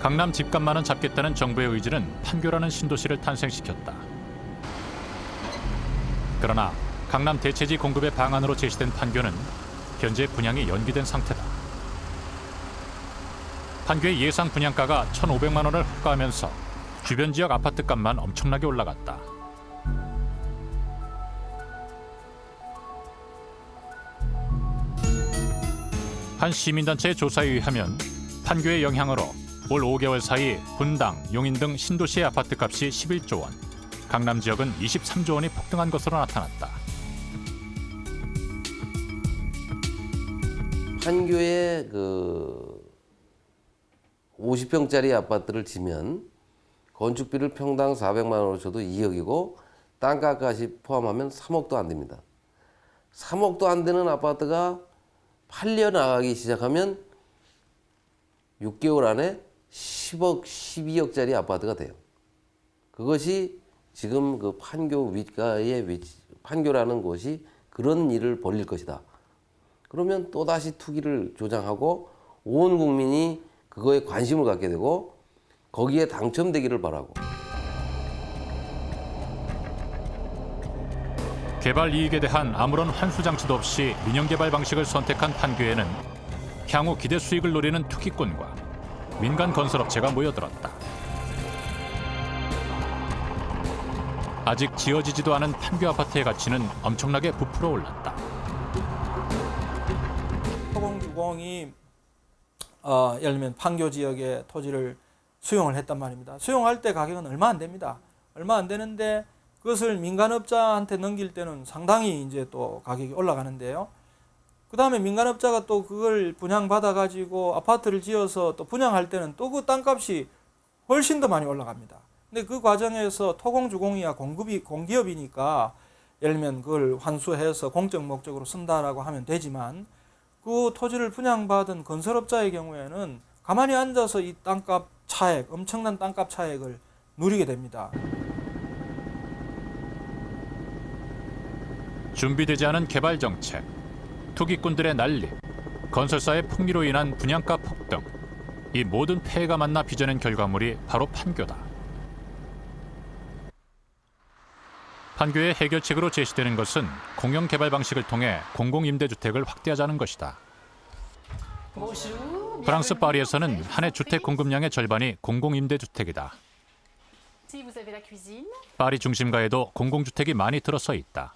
강남 집값만은 잡겠다는 정부의 의지는 판교라는 신도시를 탄생시켰다. 그러나 강남 대체지 공급의 방안으로 제시된 판교는 현재 분양이 연기된 상태다. 판교의 예상 분양가가 1,500만 원을 헛가하면서 주변 지역 아파트값만 엄청나게 올라갔다. 한 시민단체의 조사에 의하면 판교의 영향으로 올 5개월 사이 분당, 용인 등 신도시의 아파트값이 11조 원, 강남 지역은 23조 원이 폭등한 것으로 나타났다. 판교에 그 50평짜리 아파트를 지면 건축비를 평당 400만 원으로 줘도 2억이고 땅값까지 포함하면 3억도 안 됩니다. 3억도 안 되는 아파트가 팔려 나가기 시작하면 6개월 안에 10억, 12억짜리 아파트가 돼요. 그것이 지금 그 판교 윗가의 판교라는 곳이 그런 일을 벌일 것이다. 그러면 또다시 투기를 조장하고 온 국민이 그거에 관심을 갖게 되고 거기에 당첨되기를 바라고. 개발 이익에 대한 아무런 환수 장치도 없이 민영개발 방식을 선택한 판교에는 향후 기대 수익을 노리는 투기꾼과 민간 건설업체가 모여들었다. 아직 지어지지도 않은 판교 아파트의 가치는 엄청나게 부풀어 올랐다. 토공주공이 예를 들면 판교 지역의 토지를 수용을 했단 말입니다. 수용할 때 가격은 얼마 안 됩니다. 얼마 안 되는데 그것을 민간업자한테 넘길 때는 상당히 이제 또 가격이 올라가는데요. 그 다음에 민간업자가 또 그걸 분양받아가지고 아파트를 지어서 또 분양할 때는 또 그 땅값이 훨씬 더 많이 올라갑니다. 근데 그 과정에서 토공주공이야 공기업이니까 예를 들면 그걸 환수해서 공적 목적으로 쓴다라고 하면 되지만 그 토지를 분양받은 건설업자의 경우에는 가만히 앉아서 이 땅값 차액, 엄청난 땅값 차액을 누리게 됩니다. 준비되지 않은 개발 정책, 투기꾼들의 난립, 건설사의 풍미로 인한 분양가 폭등, 이 모든 폐해가 만나 빚어낸 결과물이 바로 판교다. 판교의 해결책으로 제시되는 것은 공영 개발 방식을 통해 공공임대주택을 확대하자는 것이다. 프랑스 파리에서는 한 해 주택 공급량의 절반이 공공임대주택이다. 파리 중심가에도 공공주택이 많이 들어서 있다.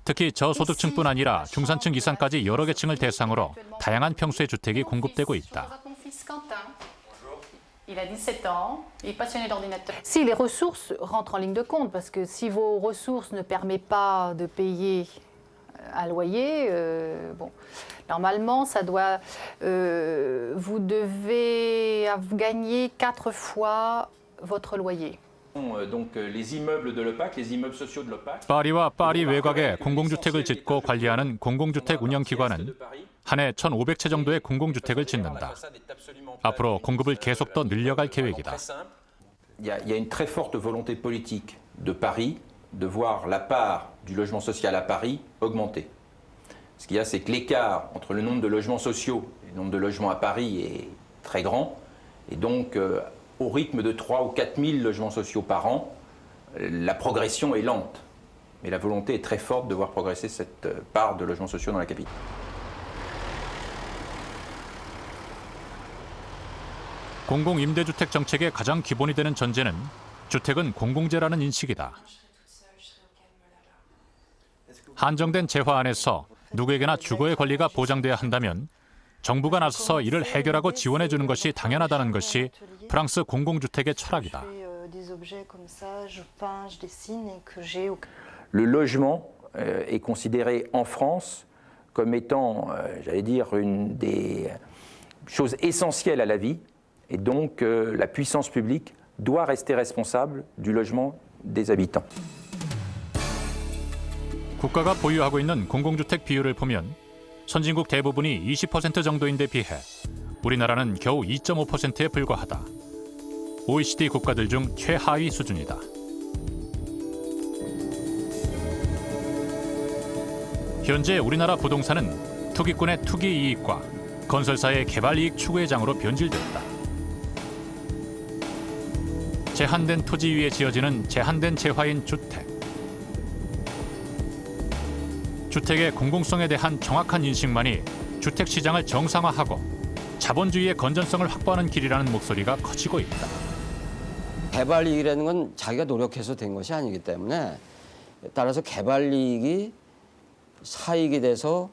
특히 저소득층뿐 아니라 중산층 이상까지 여러 계층을 대상으로 다양한 평수의 주택이 공급되고 있다. Il a 17 ans, il est passionné d'ordinateur. Si les ressources rentrent en ligne de compte, parce que si vos ressources ne permettent pas de payer un loyer, normalement, ça doit, vous devez gagner 4 fois votre loyer. Donc les immeubles de l'EPAC, les immeubles sociaux de l'EPAC. 파리와 파리 외곽에 공공주택을 짓고 관리하는 공공주택 운영기관은 한 해 1,500채 정도의 공공주택을 짓는다. 앞으로 공급을 계속 더 늘려갈 계획이다. Il y a une très forte volonté politique de Paris de voir la part du logement social à Paris augmenter. Ce qu'il y a, c'est que l'écart entre le nombre de logements sociaux et le nombre de logements à Paris est très grand. Et donc, au rythme de 3 ou 4 000 logements sociaux par an, la progression est lente. Mais la volonté est très forte de voir progresser cette part de logements sociaux dans la capitale. 공공임대주택 정책의 가장 기본이 되는 전제는 주택은 공공재라는 인식이다. 한정된 재화 안에서 누구에게나 주거의 권리가 보장돼야 한다면 정부가 나서서 이를 해결하고 지원해 주는 것이 당연하다는 것이 프랑스 공공주택의 철학이다. Le logement est considéré en France comme étant, j'allais dire, une des choses essentielles à la vie. Et donc, la puissance publique doit rester responsable du logement des habitants. 국가가 보유하고 있는 공공주택 비율을 보면 선진국 대부분이 20% 정도인데 비해 우리나라는 겨우 2.5%에 불과하다. OECD 국가들 중 최하위 수준이다. 현재 우리나라 부동산은 투기꾼의 투기 이익과 건설사의 개발 이익 추구의 장으로 변질됐다. 제한된 토지 위에 지어지는 제한된 재화인 주택. 주택의 공공성에 대한 정확한 인식만이 주택 시장을 정상화하고 자본주의의 건전성을 확보하는 길이라는 목소리가 커지고 있다. 개발 이익이라는 건 자기가 노력해서 된 것이 아니기 때문에 따라서 개발 이익이 사익이 돼서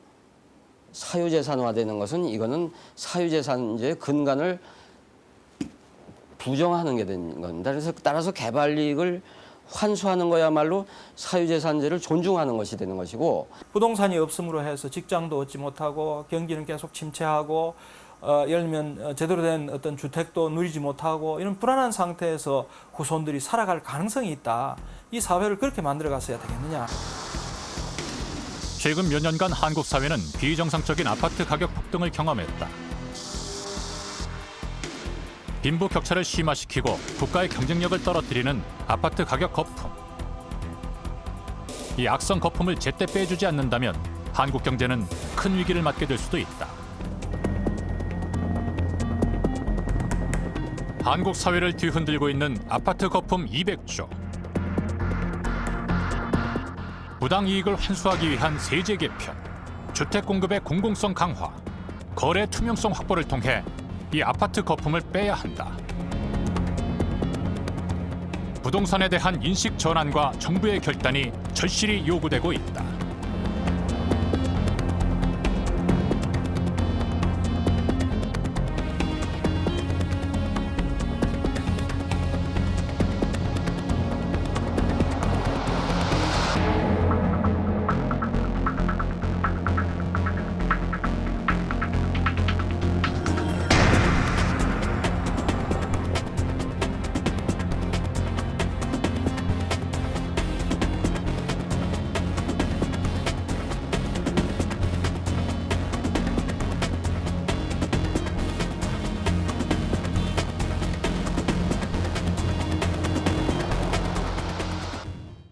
사유재산화되는 것은 이거는 사유재산제의 근간을 부정하는 게 된 겁니다. 그래서 따라서 개발 이익을 환수하는 거야말로 사유재산제를 존중하는 것이 되는 것이고 부동산이 없음으로 해서 직장도 얻지 못하고 경기는 계속 침체하고 예를 들면 제대로 된 어떤 주택도 누리지 못하고 이런 불안한 상태에서 후손들이 살아갈 가능성이 있다. 이 사회를 그렇게 만들어 갔어야 되겠느냐. 최근 몇 년간 한국 사회는 비정상적인 아파트 가격 폭등을 경험했다. 빈부 격차를 심화시키고 국가의 경쟁력을 떨어뜨리는 아파트 가격 거품. 이 악성 거품을 제때 빼주지 않는다면 한국 경제는 큰 위기를 맞게 될 수도 있다. 한국 사회를 뒤흔들고 있는 아파트 거품 200조. 부당 이익을 환수하기 위한 세제 개편, 주택 공급의 공공성 강화, 거래 투명성 확보를 통해 이 아파트 거품을 빼야 한다. 부동산에 대한 인식 전환과 정부의 결단이 절실히 요구되고 있다.